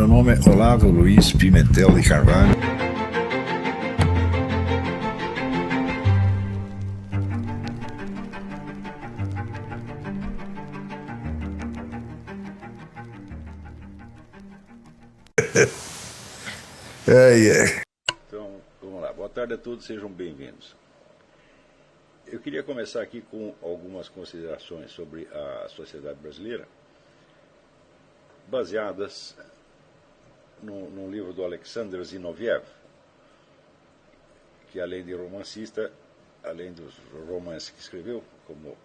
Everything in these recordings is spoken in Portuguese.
Meu nome é Olavo Luiz Pimentel de Carvalho. Então, vamos lá. Boa tarde a todos, sejam bem-vindos. Eu queria começar aqui com algumas considerações sobre a sociedade brasileira, baseadas num livro do Alexander Zinoviev, que além de romancista, além dos romances que escreveu, como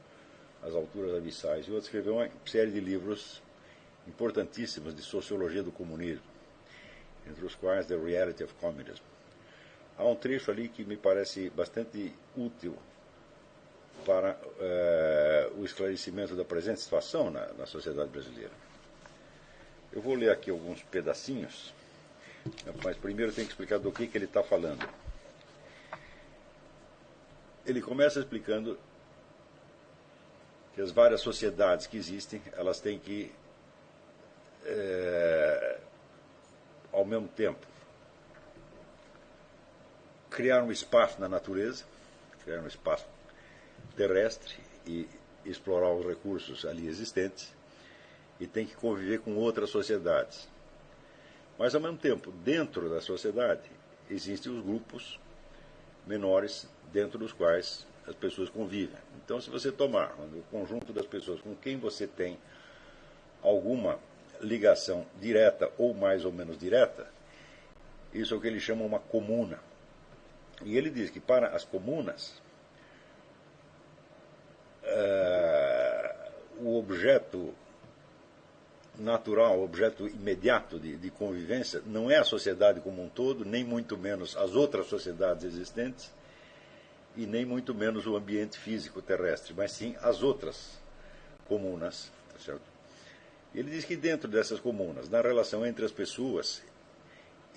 As Alturas Abissais e outros, escreveu uma série de livros importantíssimos de sociologia do comunismo, entre os quais The Reality of Communism. Há um trecho ali que me parece bastante útil para o esclarecimento da presente situação na sociedade brasileira. Eu vou ler aqui alguns pedacinhos, mas primeiro eu tenho que explicar do que ele está falando. Ele começa explicando que as várias sociedades que existem, elas têm que, ao mesmo tempo, criar um espaço na natureza, criar um espaço terrestre e explorar os recursos ali existentes, e tem que conviver com outras sociedades. Mas, ao mesmo tempo, dentro da sociedade, existem os grupos menores dentro dos quais as pessoas convivem. Então, se você tomar o conjunto das pessoas com quem você tem alguma ligação direta ou mais ou menos direta, isso é o que ele chama uma comuna. E ele diz que para as comunas, o objeto natural, o objeto imediato de convivência não é a sociedade como um todo, nem muito menos as outras sociedades existentes, e nem muito menos o ambiente físico terrestre, mas sim as outras comunas. Tá certo? Ele diz que dentro dessas comunas, na relação entre as pessoas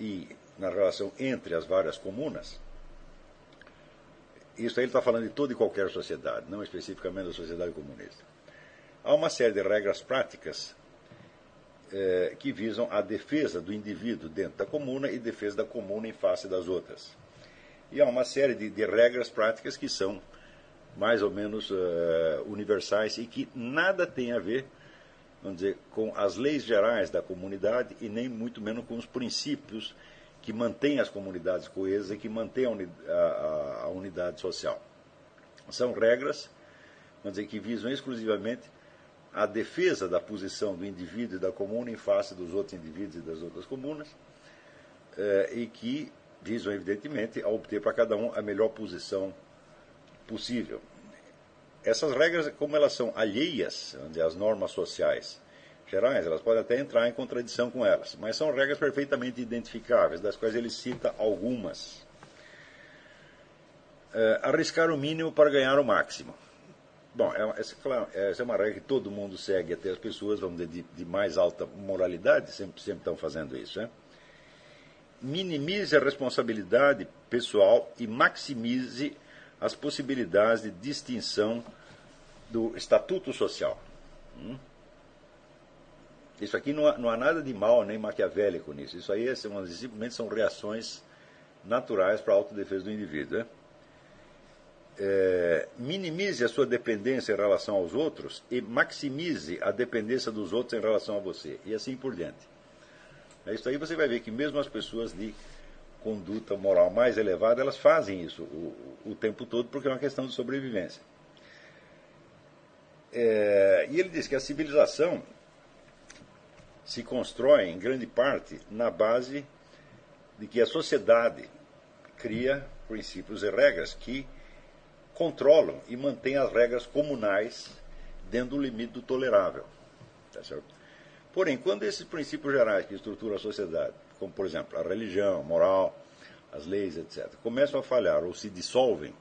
e na relação entre as várias comunas, isso aí ele está falando de toda e qualquer sociedade, não especificamente da sociedade comunista. Há uma série de regras práticas que visam a defesa do indivíduo dentro da comuna e defesa da comuna em face das outras. E há uma série de regras práticas que são mais ou menos universais e que nada tem a ver, vamos dizer, com as leis gerais da comunidade e nem muito menos com os princípios que mantêm as comunidades coesas e que mantêm a unidade social. São regras, vamos dizer, que visam exclusivamente a defesa da posição do indivíduo e da comuna em face dos outros indivíduos e das outras comunas, e que visam, evidentemente, a obter para cada um a melhor posição possível. Essas regras, como elas são alheias às normas sociais gerais, elas podem até entrar em contradição com elas, mas são regras perfeitamente identificáveis, das quais ele cita algumas. Arriscar o mínimo para ganhar o máximo. Bom, essa é uma regra que todo mundo segue, até as pessoas, vamos dizer, de mais alta moralidade, sempre estão fazendo isso. Né? Minimize a responsabilidade pessoal e maximize as possibilidades de distinção do estatuto social. Isso aqui não há nada de mal nem maquiavélico nisso. Isso aí simplesmente são reações naturais para a autodefesa do indivíduo. Né? Minimize a sua dependência em relação aos outros e maximize a dependência dos outros em relação a você, e assim por diante. Isso aí você vai ver que mesmo as pessoas de conduta moral mais elevada, elas fazem isso o tempo todo, porque é uma questão de sobrevivência. E ele diz que a civilização se constrói, em grande parte, na base de que a sociedade cria princípios e regras que controlam e mantêm as regras comunais dentro do limite do tolerável. Tá certo? Porém, quando esses princípios gerais que estruturam a sociedade, como, por exemplo, a religião, a moral, as leis, etc., começam a falhar ou se dissolvem,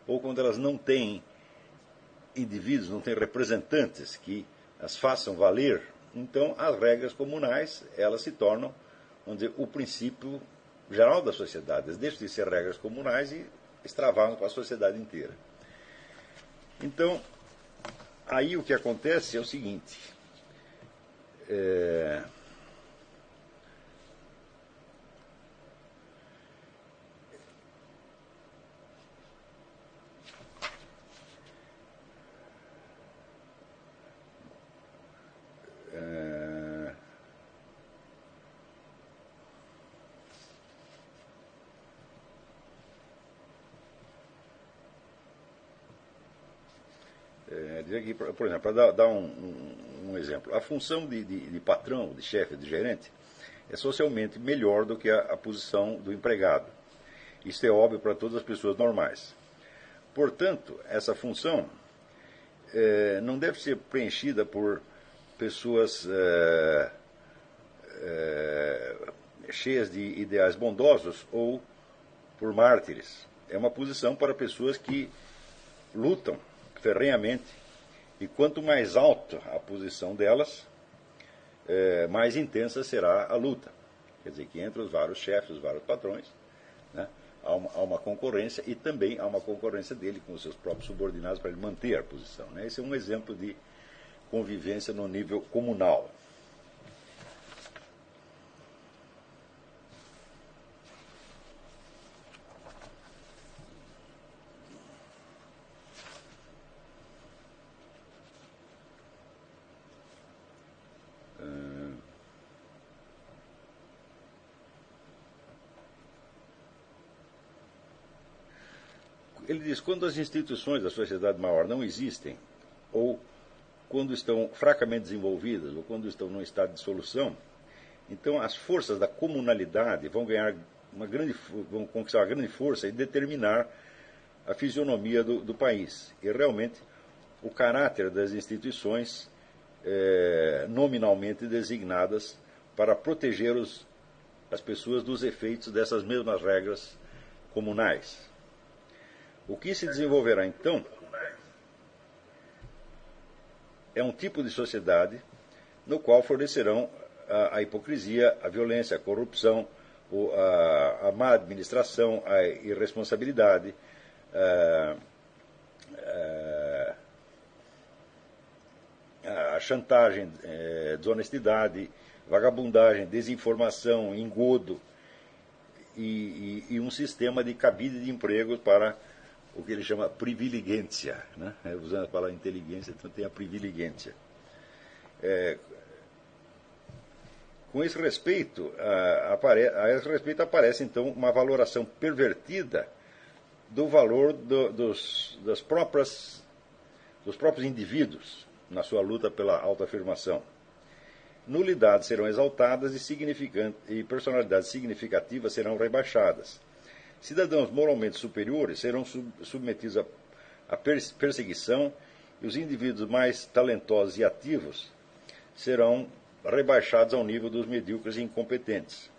ou quando elas não têm indivíduos, não têm representantes que as façam valer, então as regras comunais, elas se tornam, vamos dizer, o princípio geral da sociedade. Elas deixam de ser regras comunais e extravasam para a sociedade inteira. Então, aí o que acontece é o seguinte: aqui, por exemplo, para dar um exemplo, a função de patrão, de chefe, de gerente, é socialmente melhor do que a posição do empregado. Isso é óbvio para todas as pessoas normais. Portanto, essa função não deve ser preenchida por pessoas cheias de ideais bondosos ou por mártires. É uma posição para pessoas que lutam ferrenhamente, e quanto mais alta a posição delas, mais intensa será a luta. Quer dizer que entre os vários chefes, os vários patrões, né, há uma concorrência, e também há uma concorrência dele com os seus próprios subordinados para ele manter a posição. Né? Esse é um exemplo de convivência no nível comunal. Ele diz, quando as instituições da sociedade maior não existem, ou quando estão fracamente desenvolvidas, ou quando estão num estado de dissolução, então as forças da comunalidade vão conquistar uma grande força e determinar a fisionomia do país. E realmente o caráter das instituições nominalmente designadas para proteger as pessoas dos efeitos dessas mesmas regras comunais. O que se desenvolverá, então, é um tipo de sociedade no qual florescerão a hipocrisia, a violência, a corrupção, a má administração, a irresponsabilidade, a chantagem, desonestidade, vagabundagem, desinformação, engodo e um sistema de cabide de empregos para o que ele chama privilegência, né? Usando a palavra inteligência, então tem a privilegência. Com esse respeito, aparece então uma valoração pervertida do valor dos próprios indivíduos na sua luta pela autoafirmação. Nulidades serão exaltadas e personalidades significativas serão rebaixadas. Cidadãos moralmente superiores serão submetidos à perseguição, e os indivíduos mais talentosos e ativos serão rebaixados ao nível dos medíocres e incompetentes.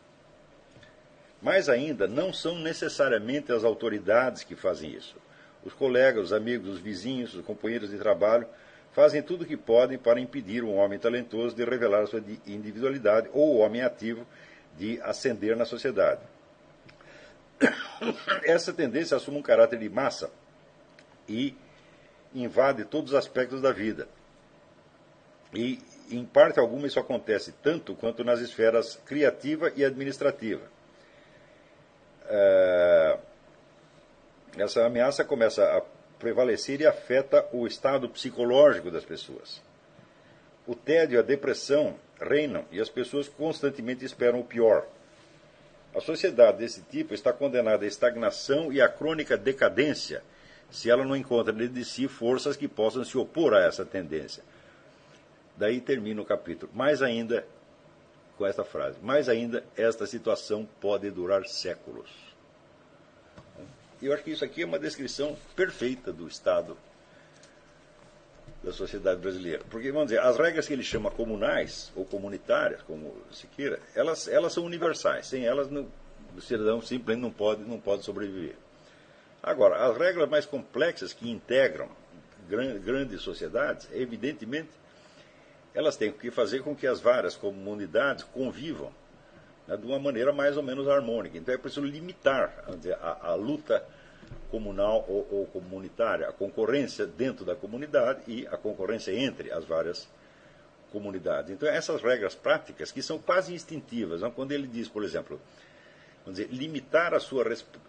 Mais ainda, não são necessariamente as autoridades que fazem isso. Os colegas, os amigos, os vizinhos, os companheiros de trabalho fazem tudo o que podem para impedir um homem talentoso de revelar a sua individualidade ou o homem ativo de ascender na sociedade. Essa tendência assume um caráter de massa e invade todos os aspectos da vida. E, em parte alguma, isso acontece tanto quanto nas esferas criativa e administrativa. Essa ameaça começa a prevalecer e afeta o estado psicológico das pessoas. O tédio e a depressão reinam e as pessoas constantemente esperam o pior. A sociedade desse tipo está condenada à estagnação e à crônica decadência se ela não encontra dentro de si forças que possam se opor a essa tendência. Daí termina o capítulo. Mais ainda, com esta frase, mais ainda, esta situação pode durar séculos. E eu acho que isso aqui é uma descrição perfeita do estado da sociedade brasileira. Porque, vamos dizer, as regras que ele chama comunais, ou comunitárias, como se queira, elas são universais. Sem elas, o cidadão simplesmente não pode sobreviver. Agora, as regras mais complexas que integram grandes sociedades, evidentemente, elas têm que fazer com que as várias comunidades convivam, né, de uma maneira mais ou menos harmônica. Então é preciso limitar, vamos dizer, a luta comunal ou comunitária, a concorrência dentro da comunidade e a concorrência entre as várias comunidades. Então essas regras práticas, que são quase instintivas, não? Quando ele diz, por exemplo, vamos dizer, limitar a sua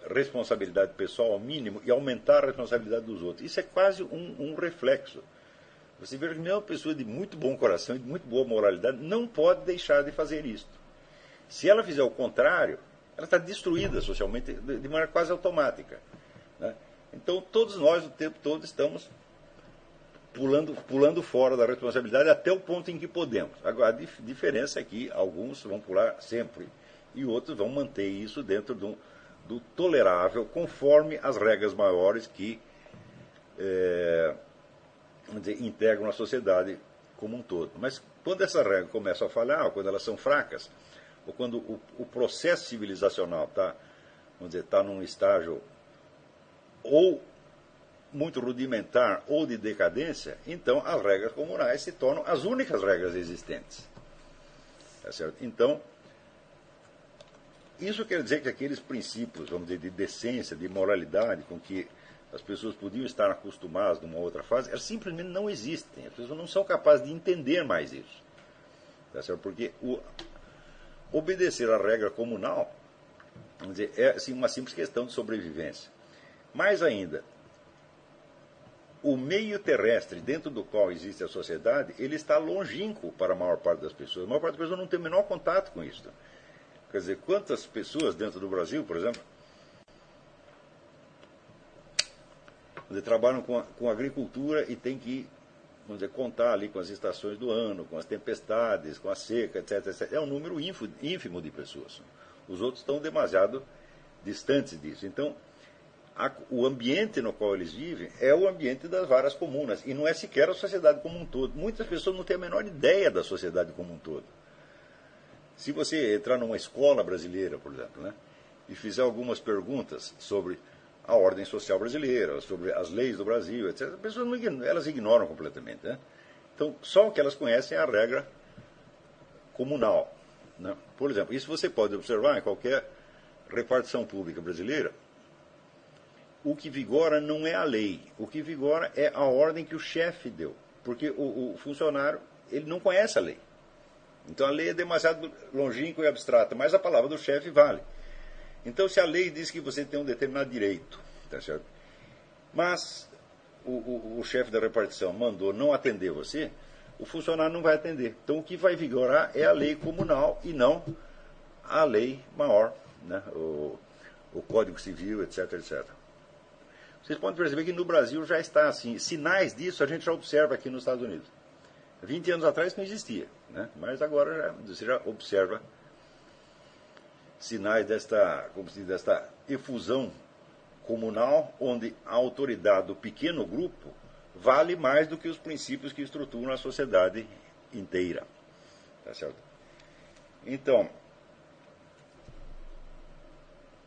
responsabilidade pessoal ao mínimo e aumentar a responsabilidade dos outros, isso é quase um reflexo. Você vê que mesmo uma pessoa de muito bom coração e de muito boa moralidade não pode deixar de fazer isto. Se ela fizer o contrário, ela está destruída socialmente de maneira quase automática, né? Então todos nós o tempo todo estamos pulando fora da responsabilidade até o ponto em que podemos. Agora, a diferença é que alguns vão pular sempre e outros vão manter isso dentro do tolerável, conforme as regras maiores que vamos dizer, integram a sociedade como um todo. Mas quando essas regras começam a falhar, ou quando elas são fracas, ou quando o processo civilizacional está num estágio ou muito rudimentar ou de decadência, então as regras comunais se tornam as únicas regras existentes. Tá certo? Então, isso quer dizer que aqueles princípios, vamos dizer, de decência, de moralidade, com que as pessoas podiam estar acostumadas numa outra fase, elas simplesmente não existem. As pessoas não são capazes de entender mais isso. Tá certo? Porque obedecer à regra comunal, vamos dizer, é assim, uma simples questão de sobrevivência. Mais ainda, o meio terrestre dentro do qual existe a sociedade, ele está longínquo para a maior parte das pessoas. A maior parte das pessoas não tem o menor contato com isso. Quer dizer, quantas pessoas dentro do Brasil, por exemplo, trabalham com agricultura e tem que, vamos dizer, contar ali com as estações do ano, com as tempestades, com a seca, etc, etc. É um número ínfimo de pessoas. Os outros estão demasiado distantes disso. Então, o ambiente no qual eles vivem é o ambiente das várias comunas, e não é sequer a sociedade como um todo. Muitas pessoas não têm a menor ideia da sociedade como um todo. Se você entrar numa escola brasileira, por exemplo, né, e fizer algumas perguntas sobre a ordem social brasileira, sobre as leis do Brasil, etc., as pessoas elas ignoram completamente. Né? Então, só o que elas conhecem é a regra comunal. Né? Por exemplo, isso você pode observar em qualquer repartição pública brasileira. O que vigora não é a lei, o que vigora é a ordem que o chefe deu. Porque o funcionário, ele não conhece a lei. Então a lei é demasiado longínqua e abstrata, mas a palavra do chefe vale. Então se a lei diz que você tem um determinado direito, tá certo? Mas o chefe da repartição mandou não atender você, o funcionário não vai atender. Então o que vai vigorar é a lei comunal e não a lei maior, né? O Código Civil, etc, etc. Vocês podem perceber que no Brasil já está assim. Sinais disso a gente já observa aqui nos Estados Unidos. 20 anos atrás não existia, né? Mas agora você já observa sinais desta efusão comunal, onde a autoridade do pequeno grupo vale mais do que os princípios que estruturam a sociedade inteira. Tá certo? Então,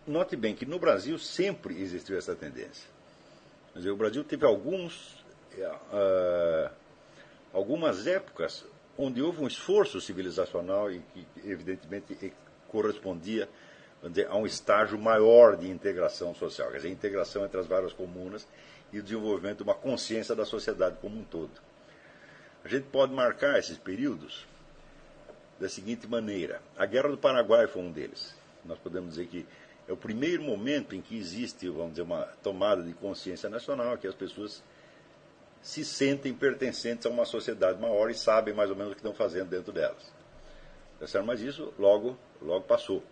note bem que no Brasil sempre existiu essa tendência. Quer dizer, o Brasil teve algumas épocas onde houve um esforço civilizacional e que, evidentemente, correspondia, vamos dizer, a um estágio maior de integração social, quer dizer, integração entre as várias comunas e o desenvolvimento de uma consciência da sociedade como um todo. A gente pode marcar esses períodos da seguinte maneira. A Guerra do Paraguai foi um deles. Nós podemos dizer que é o primeiro momento em que existe, vamos dizer, uma tomada de consciência nacional, que as pessoas se sentem pertencentes a uma sociedade maior e sabem mais ou menos o que estão fazendo dentro delas. Mas isso logo passou.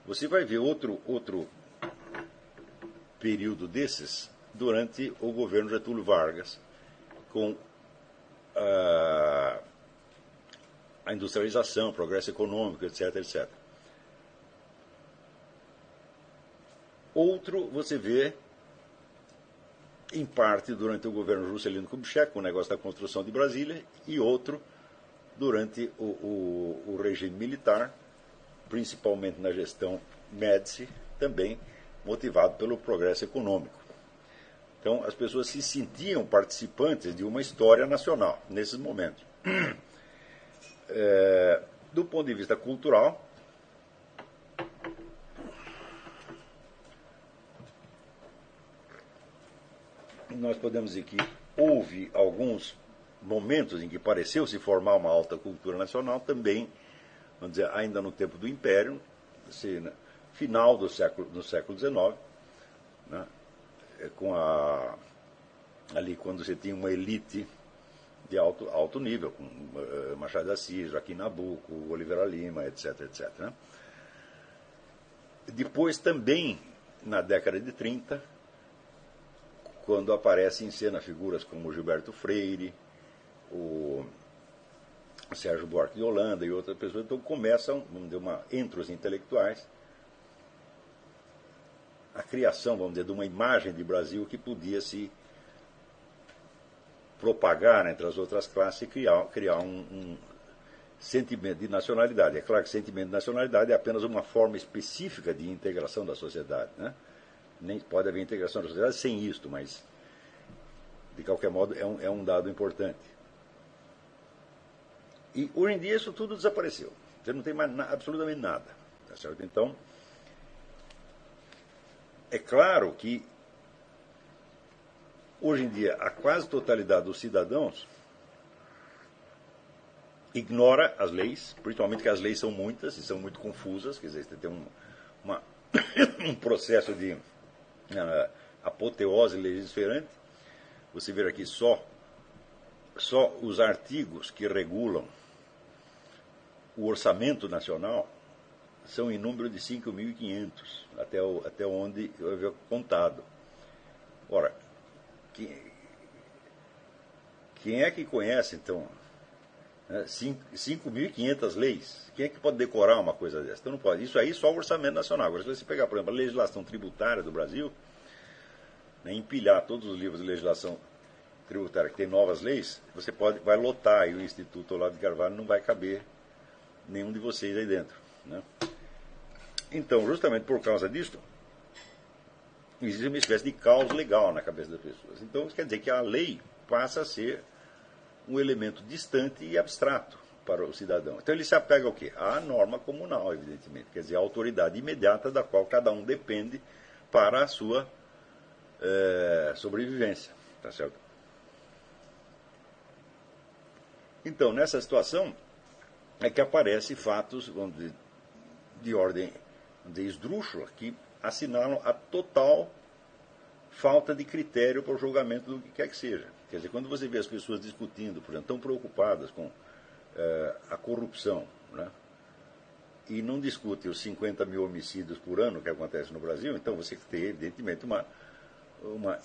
Você vai ver outro período desses durante o governo Getúlio Vargas, com a industrialização, o progresso econômico, etc, etc. Outro você vê, em parte, durante o governo Juscelino Kubitschek, com o negócio da construção de Brasília, e outro durante o regime militar, principalmente na gestão Médici, também motivado pelo progresso econômico. Então, as pessoas se sentiam participantes de uma história nacional, nesses momentos. Do ponto de vista cultural, nós podemos dizer que houve alguns momentos em que pareceu se formar uma alta cultura nacional, também, vamos dizer, ainda no tempo do Império, assim, né, final do século XIX, né, ali quando você tinha uma elite de alto nível, com Machado de Assis, Joaquim Nabuco, Oliveira Lima, etc, etc. Né. Depois também, na década de 30, quando aparecem em cena figuras como Gilberto Freire, o Sérgio Buarque de Holanda e outras pessoas. Então começam, vamos dizer, entre os intelectuais, a criação, vamos dizer, de uma imagem de Brasil que podia se propagar entre as outras classes e criar um sentimento de nacionalidade. É claro que sentimento de nacionalidade é apenas uma forma específica de integração da sociedade, né? Nem pode haver integração da sociedade sem isto, mas de qualquer modo é um dado importante. E hoje em dia isso tudo desapareceu. Você não tem mais absolutamente nada. Tá certo? Então, é claro que hoje em dia a quase totalidade dos cidadãos ignora as leis, principalmente que as leis são muitas e são muito confusas, quer dizer, você tem um processo de apoteose legislativa. Você vê aqui só os artigos que regulam o orçamento nacional são em número de 5.500, até onde eu havia contado. Ora, quem é que conhece, então, 5.500 leis? Quem é que pode decorar uma coisa dessa? Então não pode. Isso aí só o orçamento nacional. Agora, se você pegar, por exemplo, a legislação tributária do Brasil, né, empilhar todos os livros de legislação tributária que tem novas leis, você vai lotar aí o Instituto Olavo de Carvalho, não vai caber nenhum de vocês aí dentro, né? Então, justamente por causa disso, existe uma espécie de caos legal na cabeça das pessoas. Então, isso quer dizer que a lei passa a ser um elemento distante e abstrato para o cidadão. Então, ele se apega ao quê? À norma comunal, evidentemente. Quer dizer, a autoridade imediata da qual cada um depende para a sua sobrevivência. Tá certo? Então, nessa situação, é que aparecem fatos de ordem de esdrúxula que assinalam a total falta de critério para o julgamento do que quer que seja. Quer dizer, quando você vê as pessoas discutindo, por exemplo, tão preocupadas com a corrupção, né, e não discutem os 50 mil homicídios por ano que acontece no Brasil, então você tem, evidentemente, uma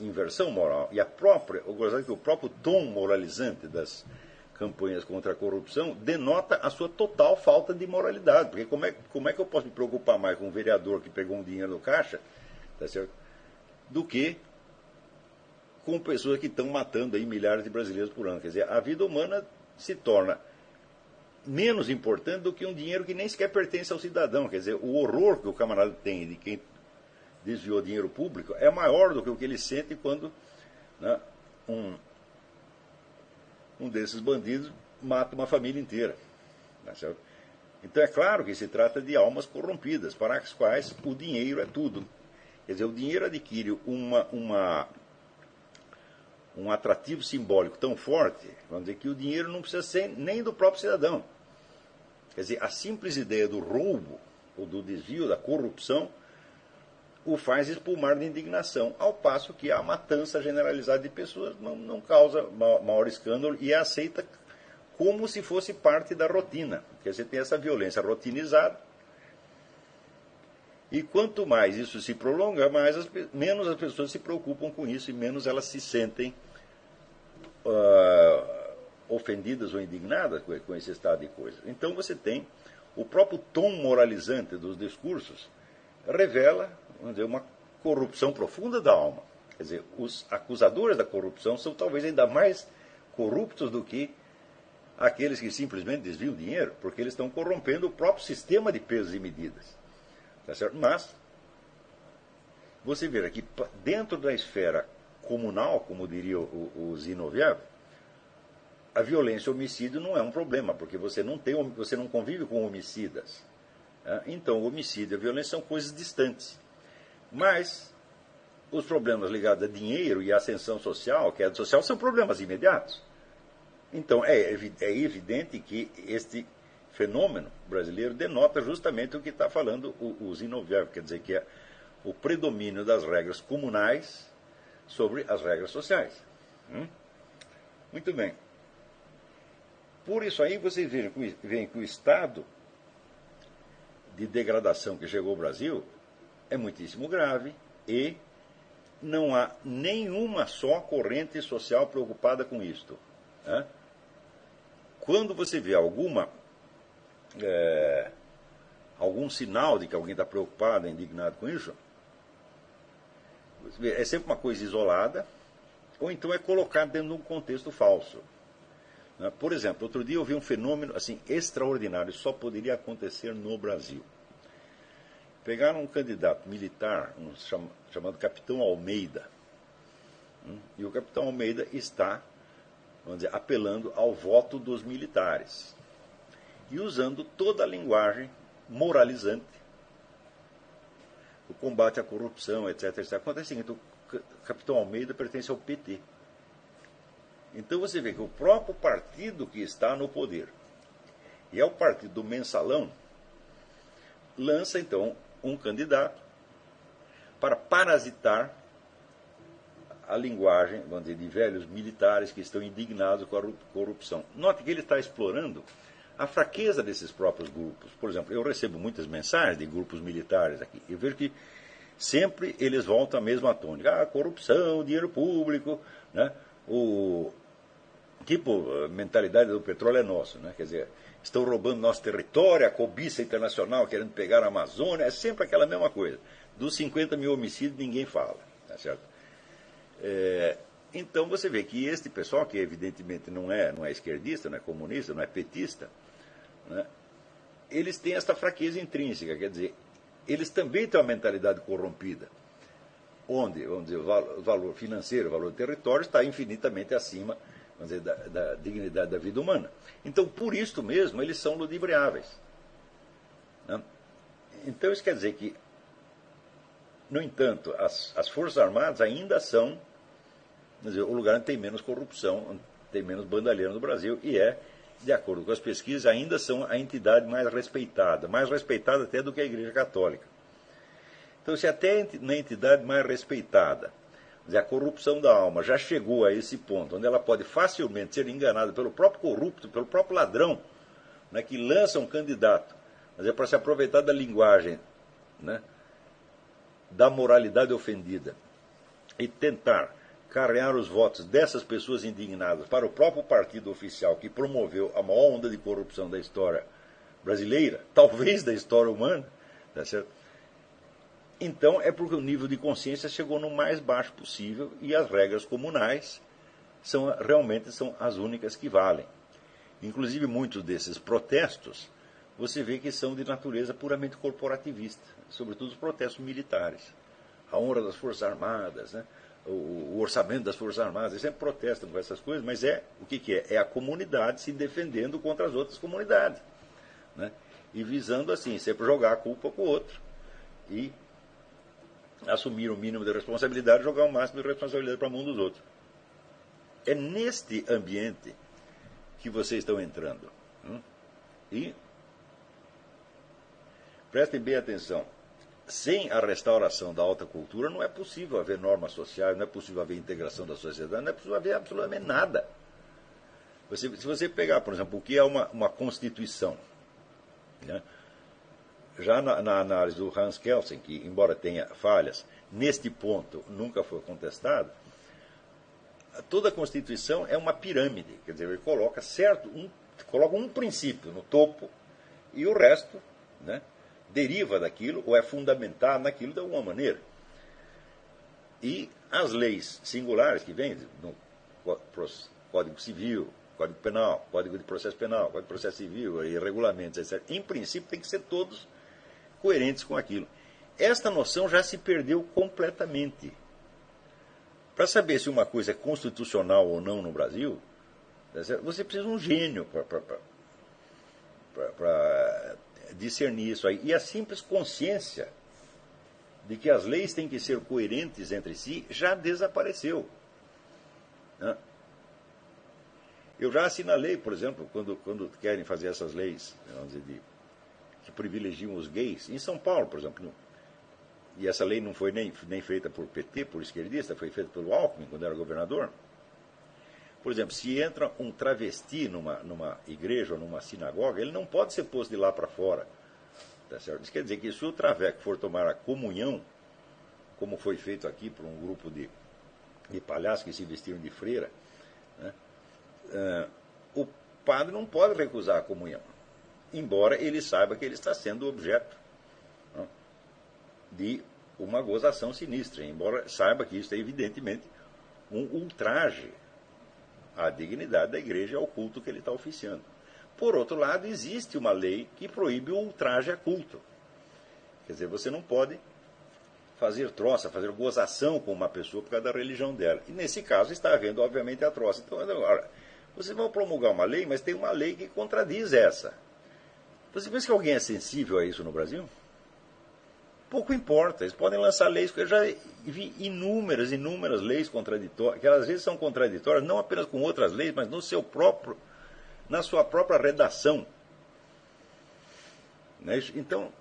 inversão moral. E eu gostaria que o próprio tom moralizante das campanhas contra a corrupção denota a sua total falta de moralidade. Porque como é que eu posso me preocupar mais com um vereador que pegou um dinheiro no caixa, tá certo, do que com pessoas que estão matando aí milhares de brasileiros por ano? Quer dizer, a vida humana se torna menos importante do que um dinheiro que nem sequer pertence ao cidadão. Quer dizer, o horror que o camarada tem de quem desviou dinheiro público é maior do que o que ele sente quando, né, um desses bandidos mata uma família inteira. Tá certo? Então é claro que se trata de almas corrompidas, para as quais o dinheiro é tudo. Quer dizer, o dinheiro adquire um atrativo simbólico tão forte, vamos dizer, que o dinheiro não precisa ser nem do próprio cidadão. Quer dizer, a simples ideia do roubo, ou do desvio, da corrupção, o faz espumar de indignação, ao passo que a matança generalizada de pessoas não causa maior escândalo e é aceita como se fosse parte da rotina. Quer dizer, tem essa violência rotinizada, e quanto mais isso se prolonga, menos as pessoas se preocupam com isso e menos elas se sentem ofendidas ou indignadas com esse estado de coisas. Então você tem o próprio tom moralizante dos discursos revela, vamos dizer, uma corrupção profunda da alma. Quer dizer, os acusadores da corrupção são talvez ainda mais corruptos do que aqueles que simplesmente desviam dinheiro, porque eles estão corrompendo o próprio sistema de pesos e medidas. Tá certo? Mas, você vê aqui, dentro da esfera comunal, como diria o Zinoviev, a violência e o homicídio não é um problema, porque você não convive com homicidas. Então, o homicídio e a violência são coisas distantes. Mas os problemas ligados a dinheiro e a ascensão social, queda social, são problemas imediatos. Então, é evidente que este fenômeno brasileiro denota justamente o que está falando o Zinoviev, quer dizer, que é o predomínio das regras comunais sobre as regras sociais. Muito bem. Por isso aí você vê que o estado de degradação que chegou ao Brasil é muitíssimo grave e não há nenhuma só corrente social preocupada com isto. Né? Quando você vê algum sinal de que alguém está preocupado, indignado com isso, é sempre uma coisa isolada, ou então é colocado dentro de um contexto falso. Né? Por exemplo, outro dia eu vi um fenômeno assim, extraordinário, só poderia acontecer no Brasil. Pegaram um candidato militar, chamado Capitão Almeida, e o Capitão Almeida está, vamos dizer, apelando ao voto dos militares e usando toda a linguagem moralizante, o combate à corrupção, etc. etc. Acontece o seguinte, o Capitão Almeida pertence ao PT. Então você vê que o próprio partido que está no poder, e é o partido do mensalão, lança então um candidato para parasitar a linguagem, vamos dizer, de velhos militares que estão indignados com a corrupção. Note que ele está explorando a fraqueza desses próprios grupos. Por exemplo, eu recebo muitas mensagens de grupos militares aqui. Eu vejo que sempre eles voltam à mesma tônica. Ah, corrupção, dinheiro público, né? A mentalidade do petróleo é nosso, né? Quer dizer, estão roubando nosso território, a cobiça internacional querendo pegar a Amazônia, é sempre aquela mesma coisa. Dos 50 mil homicídios ninguém fala, tá certo? Então você vê que este pessoal, que evidentemente não é esquerdista, não é comunista, não é petista, né? Eles têm esta fraqueza intrínseca, quer dizer, eles também têm uma mentalidade corrompida, onde, vamos dizer, o valor financeiro, o valor do território está infinitamente acima, vamos dizer, da dignidade da vida humana. Então, por isso mesmo, eles são ludibriáveis. Né? Então, isso quer dizer que, no entanto, as Forças Armadas ainda são, vamos dizer, o lugar onde tem menos corrupção, onde tem menos bandalheiro no Brasil, e de acordo com as pesquisas, ainda são a entidade mais respeitada até do que a Igreja Católica. Então, se até na entidade mais respeitada, a corrupção da alma já chegou a esse ponto, onde ela pode facilmente ser enganada pelo próprio corrupto, pelo próprio ladrão, né, que lança um candidato, mas é para se aproveitar da linguagem, né, da moralidade ofendida e tentar carregar os votos dessas pessoas indignadas para o próprio partido oficial que promoveu a maior onda de corrupção da história brasileira, talvez da história humana, tá certo? Então é porque o nível de consciência chegou no mais baixo possível e as regras comunais realmente são as únicas que valem. Inclusive muitos desses protestos você vê que são de natureza puramente corporativista, sobretudo os protestos militares. A honra das Forças Armadas, né? O orçamento das Forças Armadas, eles sempre protestam com essas coisas, mas o que é? É a comunidade se defendendo contra as outras comunidades. Né? E visando assim, sempre jogar a culpa com o outro. E assumir o mínimo de responsabilidade e jogar o máximo de responsabilidade para a mão dos outros. É neste ambiente que vocês estão entrando. E prestem bem atenção. Sem a restauração da alta cultura não é possível haver normas sociais, não é possível haver integração da sociedade, não é possível haver absolutamente nada. Se você pegar, por exemplo, o que é uma Constituição, né? Já na análise do Hans Kelsen, que embora tenha falhas, neste ponto nunca foi contestado, toda a Constituição é uma pirâmide, quer dizer, ele coloca um princípio no topo e o resto, né, deriva daquilo ou é fundamentado naquilo de alguma maneira. E as leis singulares que vêm no Código Civil, Código Penal, Código de Processo Penal, Código de Processo Civil e regulamentos, etc., em princípio tem que ser todos coerentes com aquilo. Esta noção já se perdeu completamente. Para saber se uma coisa é constitucional ou não no Brasil, você precisa de um gênio para discernir isso aí. E a simples consciência de que as leis têm que ser coerentes entre si já desapareceu. Né? Eu já assinalei, por exemplo, quando querem fazer essas leis, vamos dizer, que privilegiam os gays, em São Paulo, por exemplo, e essa lei não foi nem feita por PT, por esquerdista, foi feita pelo Alckmin, quando era governador. Por exemplo, se entra um travesti numa igreja ou numa sinagoga, ele não pode ser posto de lá para fora. Tá certo? Isso quer dizer que se o traveco for tomar a comunhão como foi feito aqui por um grupo de palhaços que se vestiram de freira, né? O padre não pode recusar a comunhão, embora ele saiba que ele está sendo objeto, né, de uma gozação sinistra, embora saiba que isso é evidentemente um ultraje à dignidade da igreja e ao culto que ele está oficiando. Por outro lado, existe uma lei que proíbe o ultraje a culto. Quer dizer, você não pode fazer troça, fazer gozação com uma pessoa por causa da religião dela. E nesse caso está havendo, obviamente, a troça. Então, agora, vocês vão promulgar uma lei, mas tem uma lei que contradiz essa. Você pensa que alguém é sensível a isso no Brasil? Pouco importa. Eles podem lançar leis, porque eu já vi inúmeras leis contraditórias, que às vezes são contraditórias não apenas com outras leis, mas na sua própria redação. Né? Então,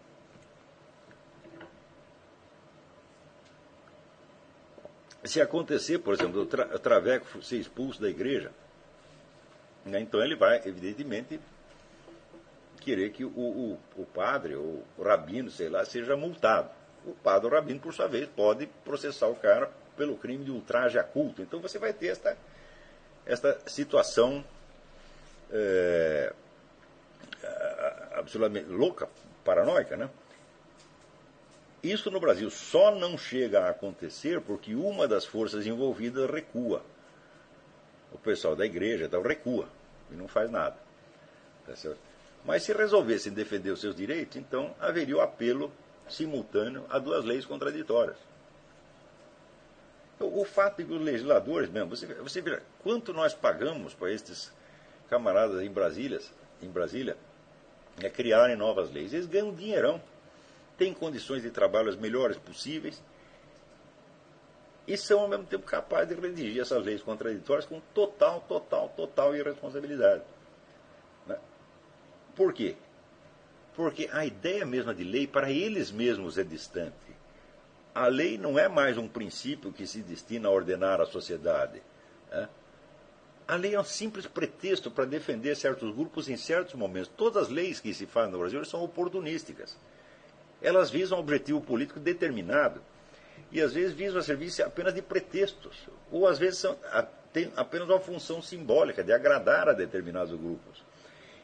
se acontecer, por exemplo, o Traveco ser expulso da igreja, né, então ele vai, evidentemente, querer que o padre, ou o rabino, sei lá, seja multado. O padre ou o rabino, por sua vez, pode processar o cara pelo crime de ultraje a culto. Então você vai ter esta situação absolutamente louca, paranoica, né? Isso no Brasil só não chega a acontecer porque uma das forças envolvidas recua. O pessoal da igreja então, recua e não faz nada. Tá certo? Mas se resolvessem defender os seus direitos, então haveria o apelo simultâneo a duas leis contraditórias. Então, o fato de que os legisladores mesmo, você vê quanto nós pagamos para estes camaradas em Brasília criarem novas leis. Eles ganham um dinheirão, têm condições de trabalho as melhores possíveis e são ao mesmo tempo capazes de redigir essas leis contraditórias com total irresponsabilidade. Né? Por quê? Porque a ideia mesma de lei para eles mesmos é distante. A lei não é mais um princípio que se destina a ordenar a sociedade. Né? A lei é um simples pretexto para defender certos grupos em certos momentos. Todas as leis que se fazem no Brasil são oportunísticas. Elas visam um objetivo político determinado e às vezes visam a serviço apenas de pretextos, ou às vezes têm apenas uma função simbólica de agradar a determinados grupos.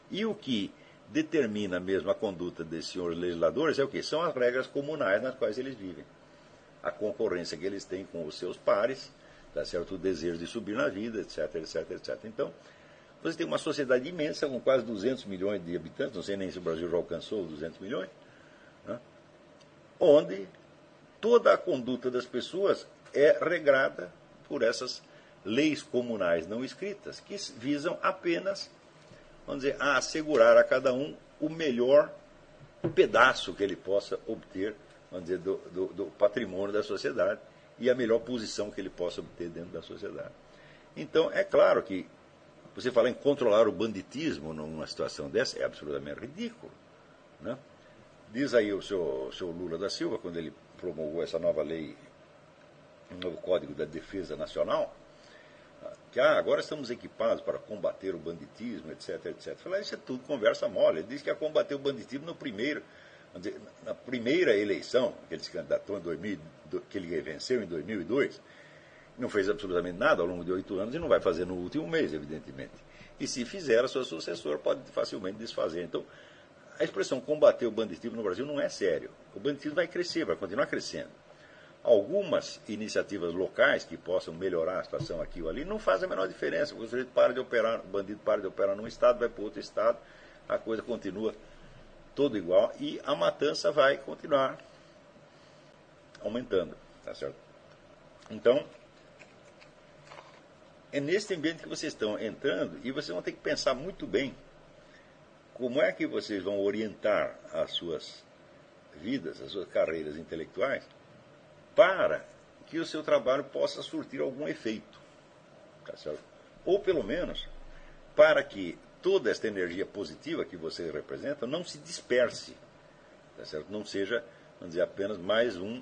E o que determina mesmo a conduta desses senhores legisladores é o quê? São as regras comunais nas quais eles vivem. A concorrência que eles têm com os seus pares, tá certo? O desejo de subir na vida, etc. Então, você tem uma sociedade imensa com quase 200 milhões de habitantes, não sei nem se o Brasil já alcançou 200 milhões, né? Onde toda a conduta das pessoas é regrada por essas leis comunais não escritas, que visam apenas, vamos dizer, a assegurar a cada um o melhor pedaço que ele possa obter, vamos dizer, do patrimônio da sociedade e a melhor posição que ele possa obter dentro da sociedade. Então, é claro que você falar em controlar o banditismo numa situação dessa é absolutamente ridículo. Né? Diz aí o seu Lula da Silva, quando ele promulgou essa nova lei, um novo Código da Defesa Nacional, que agora estamos equipados para combater o banditismo, etc. Falei, isso é tudo conversa mole. Ele disse que ia combater o banditismo na primeira eleição que ele se candidatou em 2000, que ele venceu em 2002, não fez absolutamente nada ao longo de 8 anos e não vai fazer no último mês, evidentemente. E se fizer, a sua sucessora pode facilmente desfazer. Então, a expressão combater o banditismo no Brasil não é sério. O banditismo vai crescer, vai continuar crescendo. Algumas iniciativas locais que possam melhorar a situação aqui ou ali não fazem a menor diferença. O bandido para de operar num estado, vai para outro estado, a coisa continua todo igual e a matança vai continuar aumentando. Tá certo? Então, é nesse ambiente que vocês estão entrando e vocês vão ter que pensar muito bem como é que vocês vão orientar as suas vidas, as suas carreiras intelectuais, para que o seu trabalho possa surtir algum efeito. Tá certo? Ou, pelo menos, para que toda esta energia positiva que vocês representam não se disperse. Tá certo? Não seja, vamos dizer, apenas mais um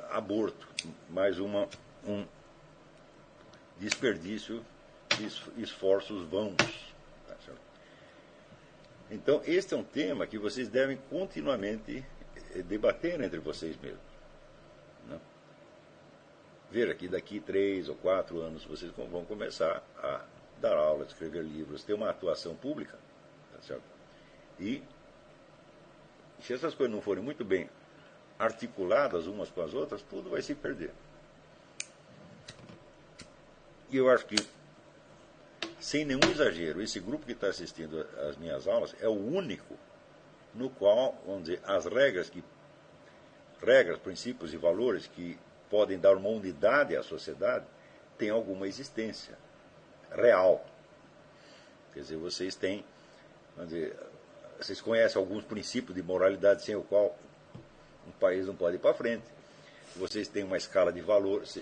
aborto, mais um desperdício de esforços vãos. Tá certo? Então, este é um tema que vocês devem continuamente debater entre vocês mesmos. Né? Veja que daqui 3 ou 4 anos vocês vão começar a dar aulas, escrever livros, ter uma atuação pública. Tá certo? E se essas coisas não forem muito bem articuladas umas com as outras, tudo vai se perder. E eu acho que, sem nenhum exagero, esse grupo que está assistindo às minhas aulas é o único no qual, vamos dizer, as regras, princípios e valores que podem dar uma unidade à sociedade têm alguma existência real. Quer dizer, vocês têm, vamos dizer, vocês conhecem alguns princípios de moralidade sem o qual um país não pode ir para frente. Vocês têm uma escala de valores,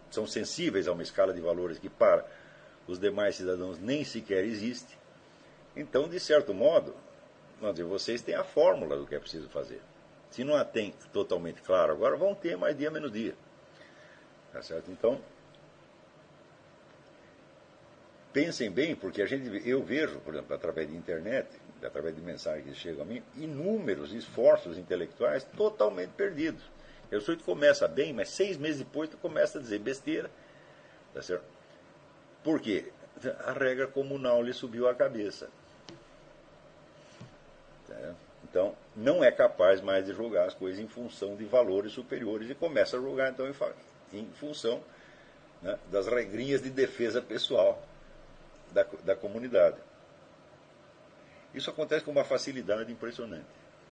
são sensíveis a uma escala de valores que para os demais cidadãos nem sequer existe. Então, de certo modo, vamos dizer, vocês têm a fórmula do que é preciso fazer. Se não a tem totalmente claro agora, vão ter mais dia menos dia. Tá certo? Então, pensem bem, porque eu vejo, por exemplo, através de internet, através de mensagens que chegam a mim, inúmeros esforços intelectuais totalmente perdidos. Eu sou que começa bem, mas 6 meses depois tu começa a dizer besteira. Tá certo? Por quê? A regra comunal lhe subiu à cabeça. Tá? Então, não é capaz mais de julgar as coisas em função de valores superiores e começa a julgar, então, em função, né, das regrinhas de defesa pessoal da comunidade. Isso acontece com uma facilidade impressionante.